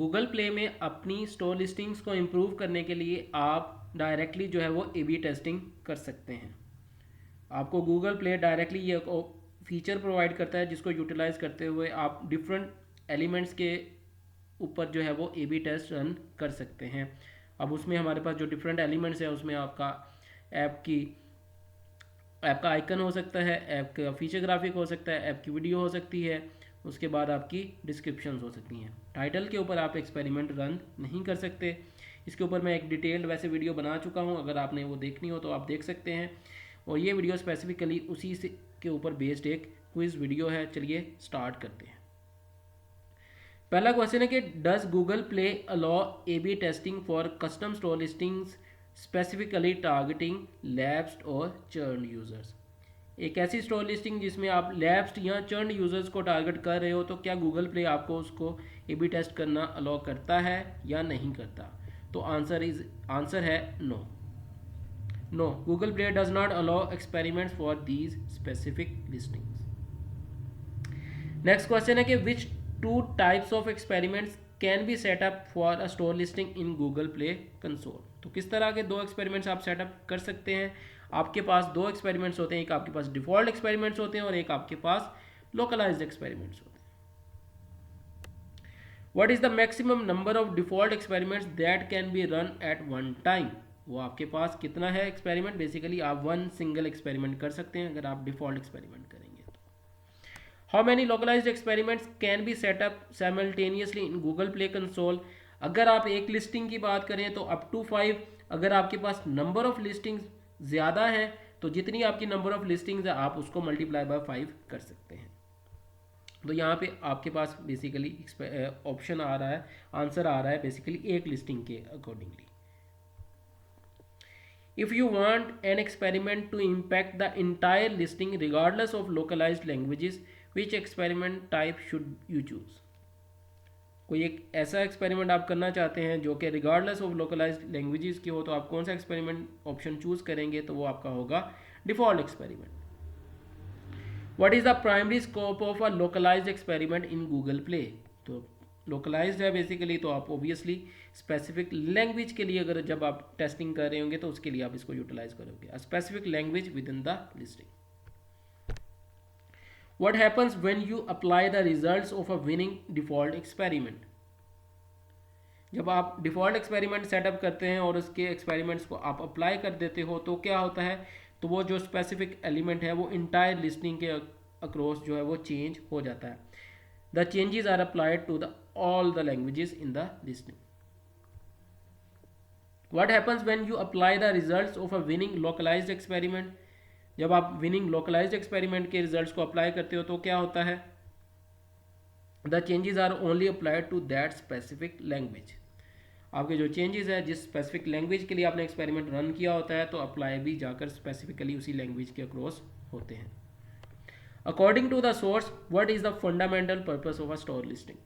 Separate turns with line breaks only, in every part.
Google play में अपनी store listings को इम्प्रूव करने के लिए आप डायरेक्टली जो है वो ए बी टेस्टिंग कर सकते हैं। आपको गूगल प्ले डायरेक्टली ये फीचर प्रोवाइड करता है जिसको यूटिलाइज करते हुए आप डिफरेंट एलिमेंट्स के ऊपर जो है वो ए बी टेस्ट रन कर सकते हैं। अब उसमें हमारे पास जो डिफरेंट एलिमेंट्स है उसमें आपका ऐप का आइकन हो सकता है, ऐप का फीचर ग्राफिक हो सकता है, ऐप की वीडियो हो सकती है, उसके बाद आपकी डिस्क्रिप्शन हो सकती हैं। टाइटल के ऊपर आप एक्सपेरिमेंट रन नहीं कर सकते। इसके ऊपर मैं एक डिटेल्ड वैसे वीडियो बना चुका हूँ, अगर आपने वो देखनी हो तो आप देख सकते हैं। और ये वीडियो स्पेसिफिकली उसी से के ऊपर बेस्ड एक क्विज वीडियो है। चलिए स्टार्ट करते हैं। पहला क्वेश्चन है कि does Google Play allow A B testing for custom store listings specifically targeting lapsed और चर्न यूजर्स। एक ऐसी स्टोर लिस्टिंग जिसमें आप लैप्स्ड या चर्न यूजर्स को टारगेट कर रहे हो, तो क्या गूगल प्ले आपको उसको ए बी टेस्ट करना अलाउ करता है या नहीं करता? तो आंसर है no. No, Google Play does not allow experiments for these specific listings. Next question है कि which two types of experiments can be set up for a store listing in Google Play console. तो किस तरह के दो experiments आप setup कर सकते हैं? आपके पास दो एक्सपेरिमेंट्स होते हैं, एक आपके पास डिफॉल्ट एक्सपेरिमेंट्स होते हैं और एक आपके पास लोकलाइज्ड एक्सपेरिमेंट्स होते हैं। What is the maximum number of default experiments that can be run at one time. वो आपके पास कितना है एक्सपेरिमेंट? बेसिकली आप वन सिंगल एक्सपेरिमेंट कर सकते हैं अगर आप डिफॉल्ट एक्सपेरिमेंट करेंगे। How many localized experiments can be set up simultaneously in Google Play Console. अगर आप एक लिस्टिंग की बात करें तो अप टू 5। अगर आपके पास नंबर ऑफ लिस्टिंग्स ज़्यादा है तो जितनी आपकी नंबर ऑफ लिस्टिंग्स है आप उसको मल्टीप्लाई बाय 5 कर सकते हैं। तो यहाँ पे आपके पास बेसिकली ऑप्शन आ रहा है, आंसर आ रहा है बेसिकली एक लिस्टिंग के accordingly. If you want an experiment to impact the entire listing regardless of localized languages, which experiment type should you choose? कोई एक ऐसा एक्सपेरिमेंट आप करना चाहते हैं जो कि रिगार्डलेस ऑफ लोकलाइज्ड लैंग्वेजेस की हो, तो आप कौन सा एक्सपेरिमेंट ऑप्शन चूज करेंगे? तो वो आपका होगा default experiment. What is the primary scope of a localized experiment in Google Play. तो लोकलाइज्ड है बेसिकली, तो आप ऑब्वियसली स्पेसिफिक लैंग्वेज के लिए अगर जब आप टेस्टिंग कर रहे होंगे तो उसके लिए आप इसको यूटिलाइज करोगे। A specific language with in the listing. What happens when you apply the results of a winning default experiment. जब आप डिफॉल्ट एक्सपेरिमेंट सेटअप करते हैं और उसके एक्सपेरिमेंट्स को आप अप्लाई कर देते हो तो क्या होता है? तो वो जो स्पेसिफिक एलिमेंट है वो इंटायर लिस्टिंग के अक्रॉस जो है वो चेंज हो जाता है। The changes are applied to the all the languages in the listing. What happens when you apply the results of a winning localized experiment. जब आप विनिंग लोकलाइज्ड एक्सपेरिमेंट के रिजल्ट्स को अप्लाई करते हो तो क्या होता है? The changes are only applied to that specific language. आपके जो चेंजेस है जिस स्पेसिफिक लैंग्वेज के लिए आपने एक्सपेरिमेंट रन किया होता है तो अप्लाई भी जाकर स्पेसिफिकली उसी लैंग्वेज के अक्रॉस होते हैं। According to the source, what is the fundamental purpose of a store listing.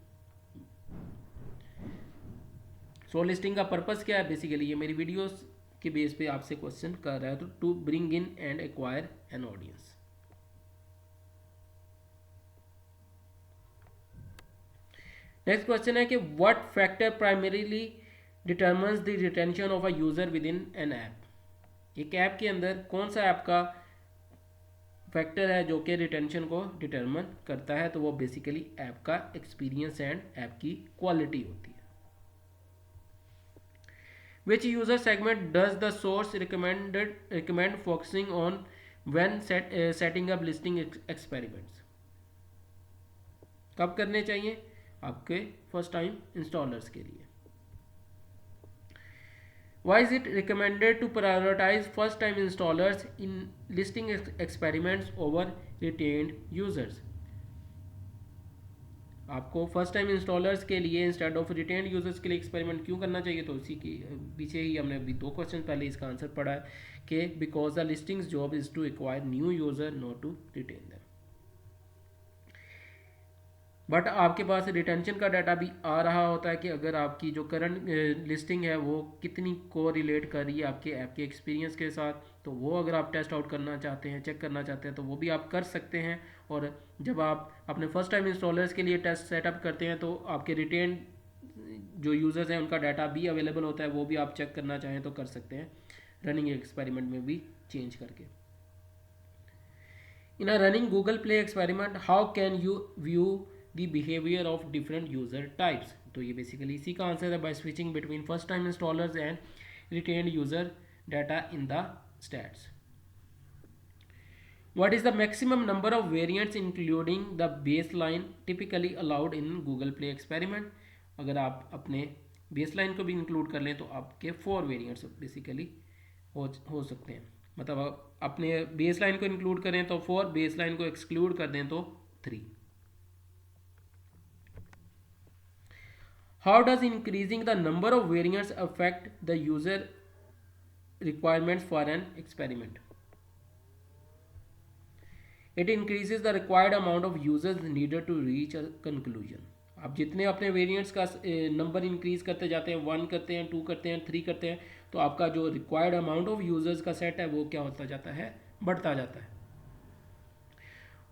Store listing का पर्पस क्या है? बेसिकली ये मेरी वीडियोस के बेस पे आपसे क्वेश्चन कर रहा है, तो to bring in and acquire an audience. Next question है कि what factor primarily determines the retention of a user within an app. एक ऐप के अंदर कौन सा ऐप का फैक्टर है जो कि रिटेंशन को डिटर्मिन करता है? तो वो बेसिकली ऐप का एक्सपीरियंस एंड ऐप की क्वालिटी होती है। Which user segment does the source recommend focusing on when setting up listing experiments? कब करने चाहिए? आपके फर्स्ट टाइम इंस्टॉलर्स के लिए। Why is it recommended to prioritize first time installers in listing experiments over retained users? आपको first time installers के लिए instead of retained users के लिए एक्सपेरिमेंट क्यों करना चाहिए? तो उसी की पीछे ही हमने अभी दो क्वेश्चन पहले इसका आंसर पढ़ा है कि because the listing's job is to acquire new user not to retain them. But आपके पास रिटेंशन का डाटा भी आ रहा होता है कि अगर आपकी जो करंट लिस्टिंग है वो कितनी को रिलेट कर रही है आपके ऐप के एक्सपीरियंस के साथ, तो वो अगर आप टेस्ट आउट करना चाहते हैं, चेक करना चाहते हैं, तो वो भी आप कर सकते हैं। और जब आप अपने फर्स्ट टाइम इंस्टॉलर्स के लिए टेस्ट सेटअप करते हैं तो आपके रिटेन जो यूज़र्स हैं उनका डाटा भी अवेलेबल होता है, वो भी आप चेक करना चाहें तो कर सकते हैं रनिंग एक्सपेरिमेंट में भी चेंज करके। In a running Google Play experiment how can you view the behaviour of different user types. तो ये बेसिकली इसी का आंसर है, by switching between first time installers and retained user data in the stats. What is the maximum number of variants including the baseline typically allowed in Google Play experiment? अगर आप अपने baseline को भी include कर लें तो आपके 4 variants basically हो सकते हैं। मतलब आप अपने baseline को include करें तो 4, baseline को exclude कर दें तो 3। How does increasing the number of variants affect the user requirements for an experiment? It increases the required amount of users needed to reach a conclusion. आप जितने अपने वेरिएंट्स का नंबर इंक्रीज करते जाते हैं, 1 करते हैं, 2 करते हैं, 3 करते हैं, तो आपका जो रिक्वायर्ड अमाउंट ऑफ यूजर्स का सेट है वो क्या होता जाता है, बढ़ता जाता है।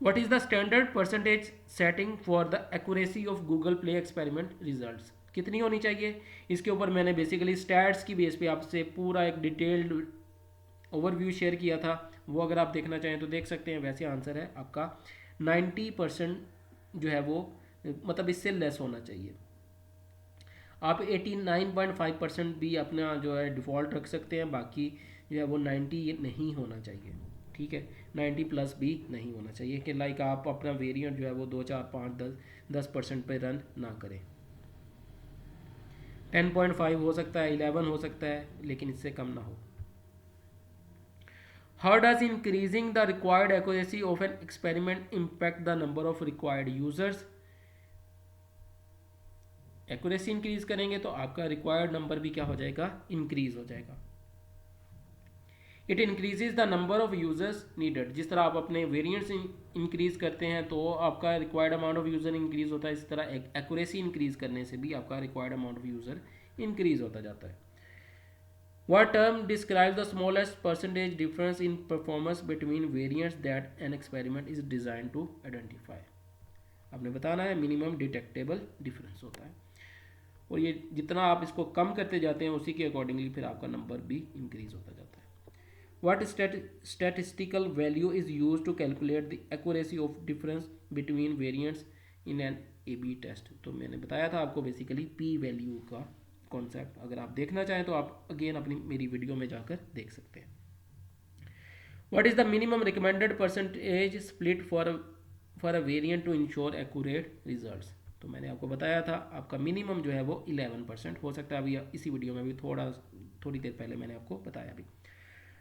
What is the standard percentage setting for the accuracy of Google Play experiment results? कितनी होनी चाहिए? इसके ऊपर मैंने बेसिकली स्टैट्स की बेस पे आपसे पूरा एक डिटेल्ड ओवरव्यू शेयर किया था, वो अगर आप देखना चाहें तो देख सकते हैं। वैसे आंसर है आपका 90% जो है वो, मतलब इससे लेस होना चाहिए। आप 89.5% भी अपना जो है डिफ़ॉल्ट रख सकते हैं, बाकी जो है वो 90 नहीं होना चाहिए, ठीक है। 90 प्लस भी नहीं होना चाहिए कि लाइक आप अपना वेरिएंट जो है वो 2, 4, 5, 10% पे रन ना करें। 10.5 हो सकता है, 11 हो सकता है, लेकिन इससे कम ना हो। How does increasing the required accuracy of an experiment impact the number of required users? Accuracy increase करेंगे तो आपका रिक्वायर्ड नंबर भी क्या हो जाएगा, इंक्रीज हो जाएगा। It increases the number of users needed. जिस तरह आप अपने वेरिएंट्स इंक्रीज करते हैं तो आपका required amount of user increase होता है, इस तरह एक्यूरेसी इंक्रीज करने से भी आपका required amount of user increase होता जाता है। What term describes the smallest percentage difference in performance between variants that an experiment is designed to identify? आपने बताना है मिनिमम डिटेक्टेबल डिफरेंस होता है, और ये जितना आप इसको कम करते जाते हैं उसी के अकॉर्डिंगली फिर आपका नंबर भी इंक्रीज होता जाता है। What statistical value is used to calculate the accuracy of difference between variants in an A/B test? तो मैंने बताया था आपको बेसिकली P वैल्यू का कॉन्सेप्ट, अगर आप देखना चाहें तो आप अगेन अपनी मेरी वीडियो में जाकर देख सकते हैं। What is the minimum recommended percentage split for a variant to ensure accurate results? तो मैंने आपको बताया था आपका मिनिमम जो है वो 11% हो सकता है। अभी इसी वीडियो में भी थोड़ी देर पहले मैंने आपको बताया भी।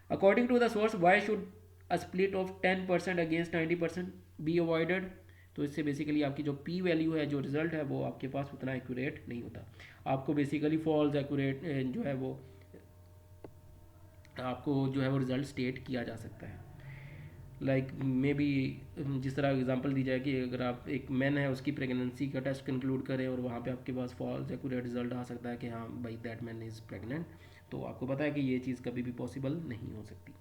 According to the source why should a split of 10% against 90% be avoided? तो इससे बेसिकली आपकी जो पी वैल्यू है, जो रिजल्ट है, वो आपके पास उतना एक्यूरेट नहीं होता। आपको बेसिकली फॉल्स एक्यूरेट जो है वो आपको जो है वो रिजल्ट स्टेट किया जा सकता है। लाइक मे बी जिस तरह एग्जांपल दी जाए कि अगर आप एक मैन है उसकी प्रेगनेंसी का टेस्ट कंक्लूड करें और वहाँ पे आपके पास फॉल्स एक्यूरेट रिजल्ट आ सकता है कि हाँ भाई दैट मैन इज़ प्रेग्नेंट, तो आपको पता है कि ये चीज़ कभी भी पॉसिबल नहीं हो सकती।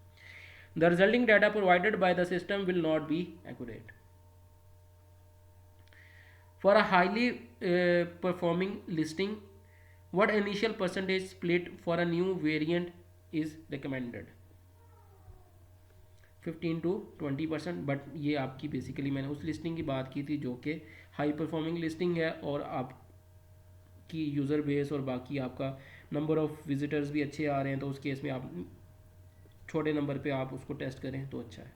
The resulting data provided by the system will not be accurate. For a highly performing listing, what initial percentage split for a new variant is recommended? 15 to 20%। But ये आपकी बेसिकली मैंने उस लिस्टिंग की बात की थी जो कि हाई परफॉर्मिंग लिस्टिंग है और आपकी यूज़र बेस और बाकी आपका नंबर ऑफ़ विजिटर्स भी अच्छे आ रहे हैं, तो उस केस में आप छोटे नंबर पे आप उसको टेस्ट करें तो अच्छा है,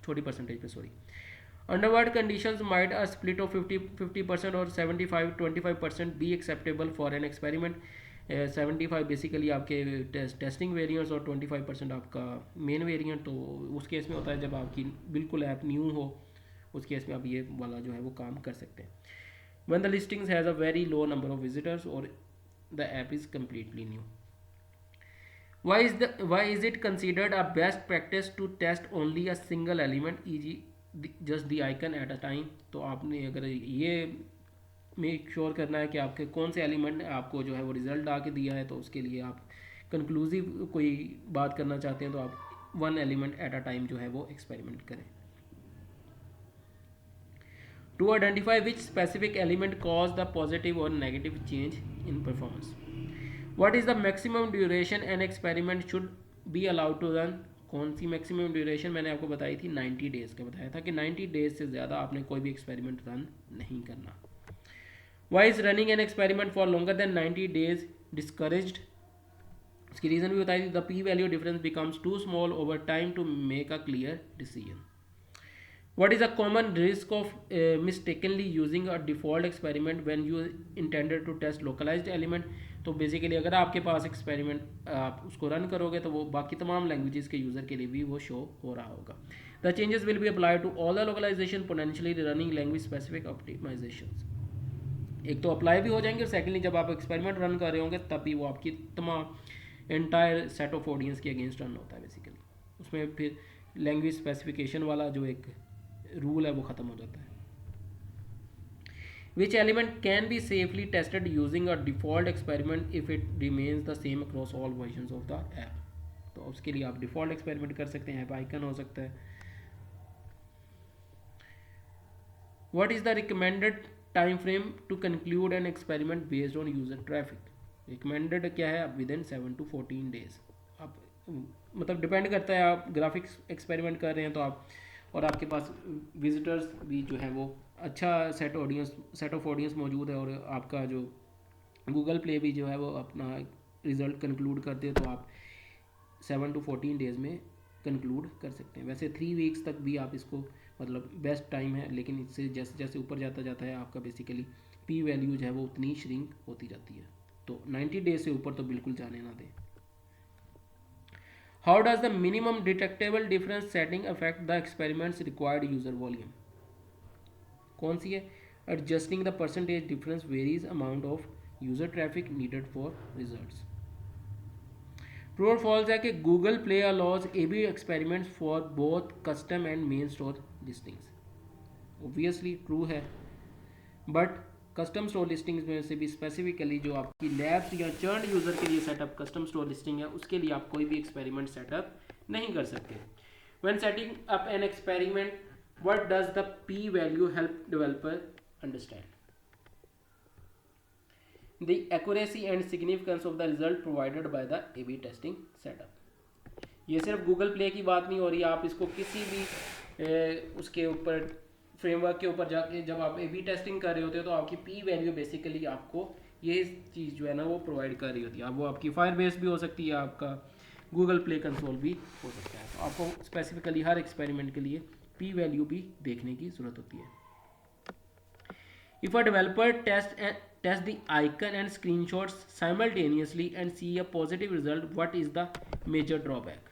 छोटी परसेंटेज पे, sorry. Under what conditions might a split of 50% or 75-25% be acceptable for an experiment? 75 basically आपके टेस्टिंग वेरिएंट्स और 25% आपका मेन वेरिएंट। तो उस केस में होता है जब आपकी बिल्कुल ऐप न्यू हो, उस केस में आप ये वाला जो है वो काम कर सकते हैं। When the listings has a very low number of visitors or the app is completely new. Why is it considered a best practice to test only a single element, e.g. Just the icon at a time? तो आपने अगर ये make sure करना है कि आपके कौन से एलिमेंट आपको जो है वो रिजल्ट ला के दिया है, तो उसके लिए आप कंक्लूसिव कोई बात करना चाहते हैं तो आप 1 एलिमेंट एट अ टाइम जो है वो एक्सपेरिमेंट करें। to identify which specific element cause the positive or negative change in performance. What is the maximum duration an experiment should be allowed to run? कौन सी मैक्सिमम ड्यूरेशन मैंने आपको बताई थी 90 days का बताया था कि 90 डेज से ज़्यादा आपने कोई भी एक्सपेरिमेंट रन नहीं करना. Why is running an experiment for longer than 90 days discouraged? इसकी रीज़न भी बताई थी. The P value difference becomes too small over time to make a clear decision. What is a common risk of mistakenly using a default experiment when you intended to test localized element? तो basically अगर आपके पास experiment आप उसको run करोगे तो वो बाकी तमाम लैंग्वेजेस के यूज़र के लिए भी वो शो हो रहा होगा. The changes will be apply to all the localization potentially running language specific optimizations. एक तो अप्लाई भी हो जाएंगे और सेकेंडली जब आप एक्सपेरिमेंट रन कर रहे होंगे तभी वो आपकी तमाम एंटायर सेट ऑफ ऑडियंस के अगेंस्ट रन होता है. बेसिकली उसमें फिर लैंग्वेज स्पेसिफिकेशन वाला जो एक रूल है वो ख़त्म हो जाता है. Which element can be safely tested using a default experiment if it remains the same across all versions of the app? तो उसके लिए आप डिफ़ॉल्ट एक्सपेरिमेंट कर सकते हैं. ऐप आइकन हो सकता है. What is the recommended time frame to conclude an experiment based on user traffic? Recommended क्या है? With in 7 to 14 days. आप मतलब डिपेंड करता है. आप ग्राफिक्स एक्सपेरिमेंट कर रहे हैं तो आप और आपके पास विजिटर्स भी जो है वो अच्छा सेट ऑफ ऑडियंस मौजूद है और आपका जो गूगल प्ले भी जो है वो अपना रिज़ल्ट कंक्लूड करते हैं तो आप 7 to 14 डेज़ में कंक्लूड कर सकते हैं. वैसे 3 वीक्स तक भी आप इसको मतलब बेस्ट टाइम है, लेकिन इससे जैसे जैसे ऊपर जाता है आपका बेसिकली पी वैल्यू जो है वो उतनी श्रिंक होती जाती है. तो 90 डेज से ऊपर तो बिल्कुल जाने ना दें. How does the minimum detectable difference setting affect the experiment's required user volume? कौन सी है? Adjusting the percentage difference varies amount of user traffic needed for results. True or false है कि Google Play allows A/B experiments for both custom and main store listings. Obviously true है, but custom store listings में से भी specifically जो आपकी labs या churn user के लिए सेटअप कस्टम स्टोर लिस्टिंग है उसके लिए आप कोई भी एक्सपेरिमेंट सेटअप नहीं कर सकते. When setting up an experiment what does the P value help developer understand? The accuracy and significance of the result provided by the A B testing setup. ये सिर्फ गूगल प्ले की बात नहीं हो रही. आप इसको किसी भी उसके ऊपर फ्रेमवर्क के ऊपर जाके जब आप ए/बी टेस्टिंग कर रहे होते हो तो आपकी पी वैल्यू बेसिकली आपको ये चीज़ जो है ना वो प्रोवाइड कर रही होती है. अब वो आपकी फायरबेस भी हो सकती है, आपका गूगल प्ले कंसोल भी हो सकता है. तो आपको स्पेसिफिकली हर एक्सपेरिमेंट के लिए पी वैल्यू भी देखने की ज़रूरत होती है. If a developer test the icon and screenshots simultaneously and see a positive result, what is the major drawback?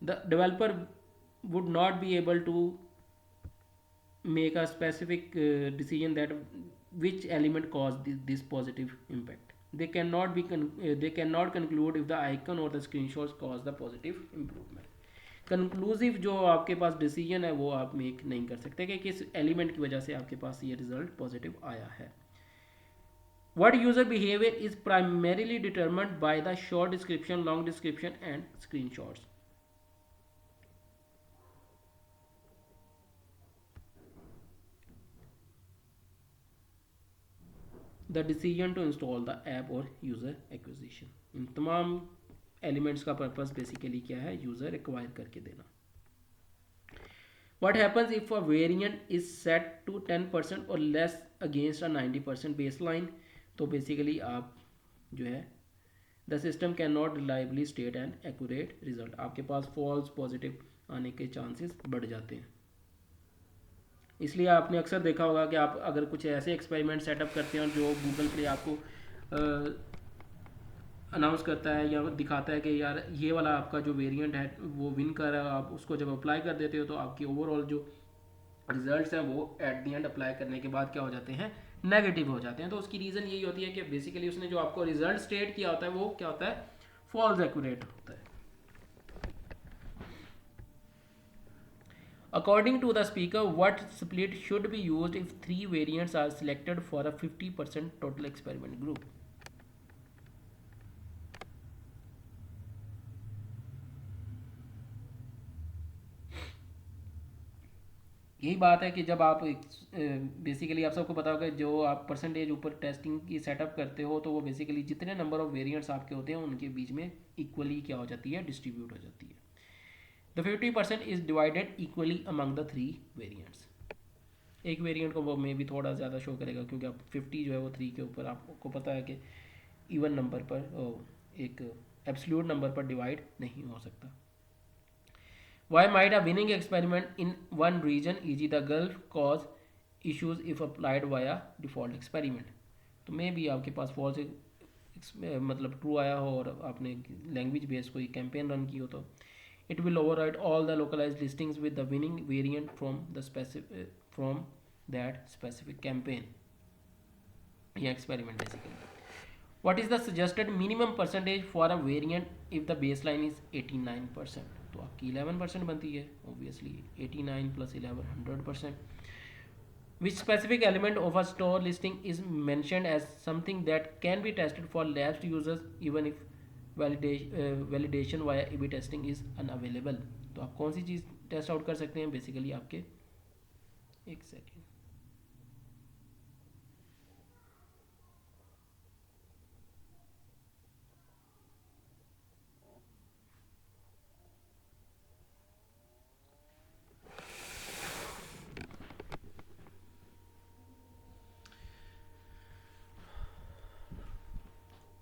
The developer would not be able to make a specific decision that which element caused this positive impact. They cannot conclude if the icon or the screenshots cause the positive improvement. Conclusive जो आपके पास decision है वो आप make नहीं कर सकते कि किस एलिमेंट की वजह से आपके पास ये रिजल्ट पॉजिटिव आया है. What user behavior is primarily determined by the short description, long description and screenshots. The decision to install the app और यूज़र एक्विजिशन. इन तमाम एलिमेंट्स का पर्पस बेसिकली क्या है? यूज़र एक्वायर करके देना. What happens if a variant is set to 10% और less against a 90% base line? तो बेसिकली आप जो है the system can not reliably state an accurate result. आपके पास फॉल्स पॉजिटिव आने के चांसेस बढ़ जाते हैं. इसलिए आपने अक्सर देखा होगा कि आप अगर कुछ ऐसे एक्सपेरिमेंट सेटअप करते हैं जो गूगल प्ले आपको अनाउंस करता है या दिखाता है कि यार ये वाला आपका जो वेरिएंट है वो विन कर रहा है, आप उसको जब अप्लाई कर देते हो तो आपकी ओवरऑल जो रिजल्ट्स हैं वो एट दी एंड अप्लाई करने के बाद क्या हो जाते हैं? नेगेटिव हो जाते हैं. तो उसकी रीज़न यही होती है कि बेसिकली उसने जो आपको रिजल्ट स्टेट किया होता है वो क्या होता है? फॉल्स एक्यूरेट होता है. According to the speaker, what split should be used if 3 variants are selected for a 50% total experiment group? यही बात है कि जब आप बेसिकली आप सबको पता होगा, जो आप परसेंटेज ऊपर टेस्टिंग की सेटअप करते हो तो वो बेसिकली जितने नंबर ऑफ वेरिएंट्स आपके होते हैं उनके बीच में इक्वली क्या हो जाती है, डिस्ट्रीब्यूट हो जाती है। The 50% is divided equally among the 3 variants. एक वेरिएंट को वो में भी थोड़ा ज़्यादा शो करेगा क्योंकि आप 50 जो है वो 3 के ऊपर आपको पता है कि इवन नंबर पर एक एब्सोल्यूट नंबर पर डिवाइड नहीं हो सकता। Why might a winning experiment in one region, e.g. the Gulf, cause issues if applied via default experiment? तो मे भी आपके पास फॉल्स मतलब ट्रू आया हो और आपने लैंग्वेज बेस्ड कोई कैंपेन रन की हो तो it will override all the localised listings with the winning variant from that specific campaign या experiment basically. What is the suggested minimum percentage for a variant if the baseline is 89%? तो आपकी 11% बनती है obviously, 89 plus 11 100%. Which specific element of a store listing is mentioned as something that can be tested for lapsed users even if validation via A/B testing is unavailable? तो आप कौन सी चीज़ test out कर सकते हैं बेसिकली आपके, एक second,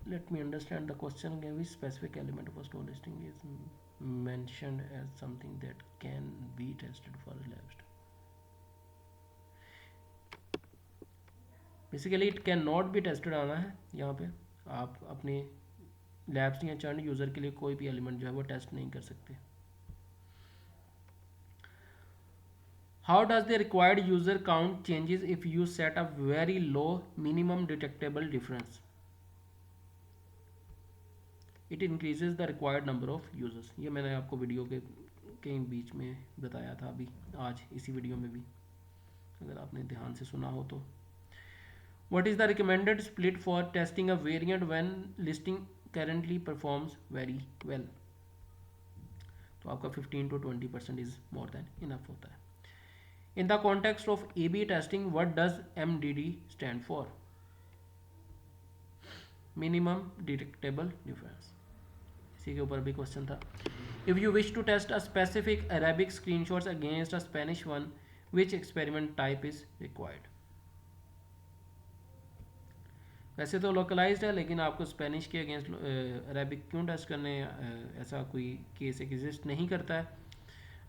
let me understand the question again. Which specific element of a store listing is mentioned as something that can be tested for elapsed? Basically it can not be tested आना है यहाँ पे। आप अपने labs या churn user के लिए कोई भी एलिमेंट जो है वो टेस्ट नहीं कर सकते। How does the required user count changes if you set a very low minimum detectable difference? It increases the required number of users. ये मैंने आपको वीडियो के कहीं बीच में बताया था, अभी आज इसी वीडियो में भी, अगर आपने ध्यान से सुना हो तो। What is the recommended split for testing a variant when listing currently performs very well? तो आपका 15 to 20% is more than enough होता है। In the context of A/B testing, what does MDD stand for? Minimum detectable difference। इसी के ऊपर भी question था। If you wish to test a specific Arabic screenshots against a Spanish one, which experiment type is required? वैसे तो localized है, लेकिन आपको स्पेनिश के अगेंस्ट अरेबिक क्यों टेस्ट करने, ऐसा कोई केस एग्जिस्ट नहीं करता है।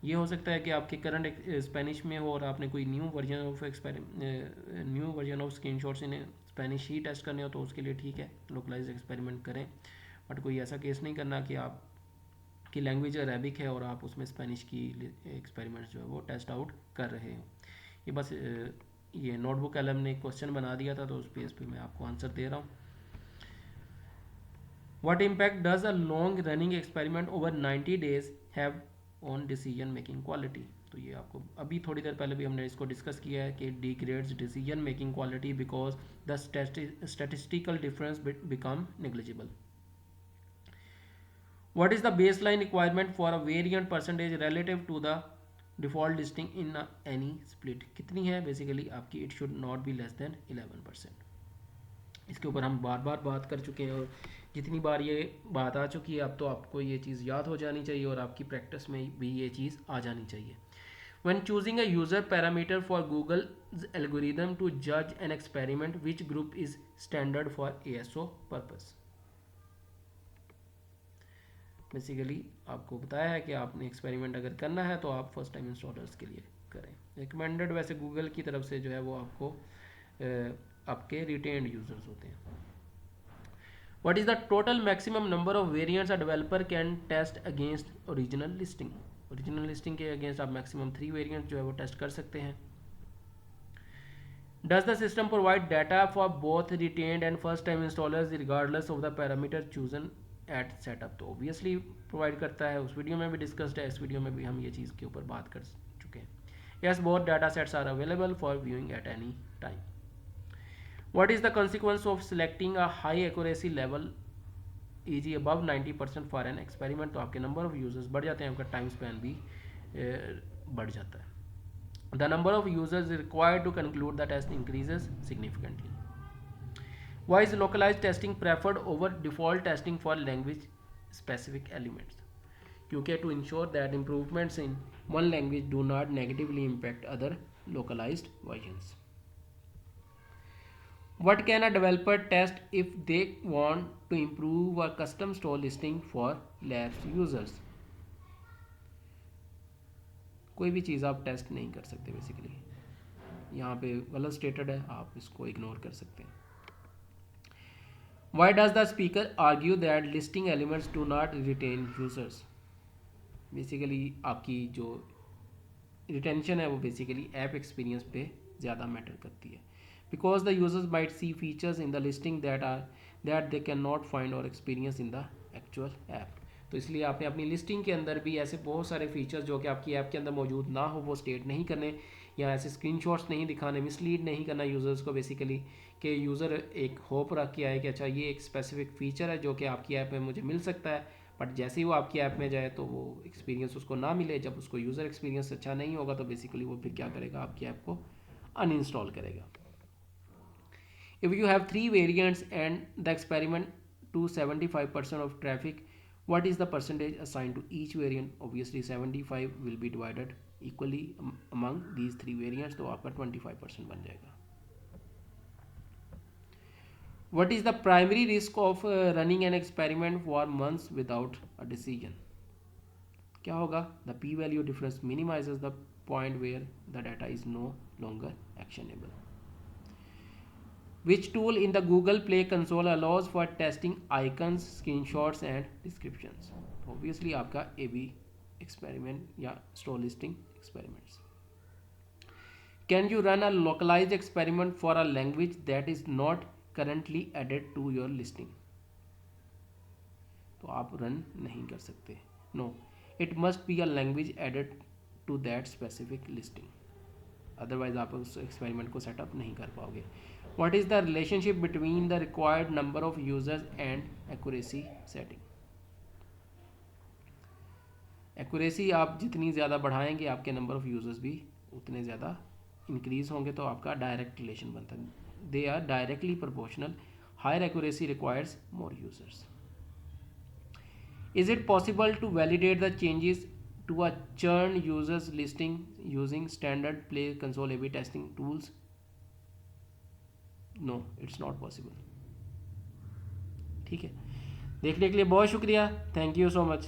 ये हो सकता है कि आपके करंट स्पेनिश में हो और आपने कोई न्यू वर्जन ऑफ स्क्रीनशॉट्स इन्हें स्पेनिश ही टेस्ट करने हो तो उसके लिए ठीक है, लोकलाइज्ड एक्सपेरिमेंट करें। बट कोई ऐसा केस नहीं करना कि आप की लैंग्वेज अरेबिक है और आप उसमें स्पेनिश की एक्सपेरिमेंट्स जो है वो टेस्ट आउट कर रहे हो। ये बस ये नोटबुक एलम ने एक क्वेश्चन बना दिया था तो उस पेज पे मैं आपको आंसर दे रहा हूँ। What impact does a long running experiment over 90 days have on decision making quality? तो ये आपको अभी थोड़ी देर पहले भी हमने इसको डिस्कस किया है कि degrades decision making quality because the statistical difference become negligible. What is the base line requirement for a variant percentage relative to the default listing in any split? कितनी है बेसिकली आपकी? It should not be less than 11%। इसके ऊपर हम बार बार बात कर चुके हैं और जितनी बार ये बात आ चुकी है अब तो आपको ये चीज़ याद हो जानी चाहिए और आपकी प्रैक्टिस में भी ये चीज़ आ जानी चाहिए। When choosing a user parameter for Google's algorithm to judge an experiment, which group is standard for ASO purpose? Basically आपको बताया है कि आपने एक्सपेरिमेंट अगर करना है तो आप फर्स्ट टाइम इंस्टॉलर्स के लिए करें। रिकमेंडेड वैसे गूगल की तरफ से जो है वो आपको आपके रिटेन्ड यूजर्स होते हैं। What is the total maximum number of variants a developer can test against original listing? Original listing के अगेंस्ट आप मैक्सिमम 3 वेरिएंट जो है वो टेस्ट कर सकते हैं। Does the system provide data for both retained and first time installers regardless of the parameter chosen at setup? तो obviously provide करता है, उस वीडियो में भी डिस्कस्ड है, इस वीडियो में भी हम ये चीज़ के ऊपर बात कर चुके हैं। Yes, both data sets are available for viewing at any time. What is the consequence of selecting a high accuracy level easy above 90% for an experiment? तो आपके नंबर ऑफ यूजर्स बढ़ जाते हैं, आपका टाइम स्पैन भी बढ़ जाता है। the number of users required to conclude the test increases significantly. Why is localized testing preferred over default testing for language specific elements? क्योंकि to ensure that improvements in one language do not negatively impact other localized versions. What can a developer test if they want to improve a custom store listing for lapsed users? कोई भी चीज़ आप test नहीं कर सकते basically, यहाँ पे गलत stated है, आप इसको इग्नोर कर सकते हैं. Why does the speaker argue that listing elements do not retain users? Basically आपकी जो रिटेंशन है वो बेसिकली ऐप एक्सपीरियंस पे ज़्यादा मैटर करती है. Because the users might see features in the listing that they can not find or experience in the actual app. तो इसलिए आपने अपनी लिस्टिंग के अंदर भी ऐसे बहुत सारे फीचर्स जो कि आपकी ऐप के अंदर मौजूद ना हो वो स्टेट नहीं करने, या ऐसे स्क्रीनशॉट्स नहीं दिखाने, मिसलीड नहीं करना यूज़र्स को बेसिकली, कि यूज़र एक होप रख के आए कि अच्छा ये एक स्पेसिफिक फ़ीचर है जो कि आपकी ऐप में मुझे मिल सकता है, बट जैसे ही वो आपकी ऐप में जाए तो वो एक्सपीरियंस उसको ना मिले. जब उसको यूज़र एक्सपीरियंस अच्छा नहीं होगा तो बेसिकली वो फिर क्या करेगा, आपकी ऐप को अनइंस्टॉल करेगा. If you have 3 variants and the experiment to 75% of traffic, what is the percentage assigned to each variant? Obviously 75 will be divided equally among these 3 variants, तो आपका 25% बन जाएगा. What is the primary risk of running an experiment for months without a decision? क्या होगा? The p-value difference minimizes the point where the data is no longer actionable. Which tool in the Google Play console allows for testing icons, screenshots and descriptions? Obviously आपका AB experiment या store listing experiments. Can you run a localized experiment for a language that is not currently added to your listing? तो आप run नहीं कर सकते. No, it must be a language added to that specific listing. Otherwise आप उस experiment को setup नहीं कर पाओगे. What is the relationship between the required number of users and accuracy setting? Accuracy आप जितनी ज़्यादा बढ़ाएंगे आपके नंबर ऑफ़ यूज़र्स भी उतने ज़्यादा इंक्रीज होंगे, तो आपका डायरेक्ट रिलेशन बनता है. They are directly proportional. Higher accuracy requires more users. Is it possible to validate the changes to a churn users listing using standard Play Console A/B testing tools? No, it's not possible. ठीक है, देखने के लिए बहुत शुक्रिया. Thank you so much.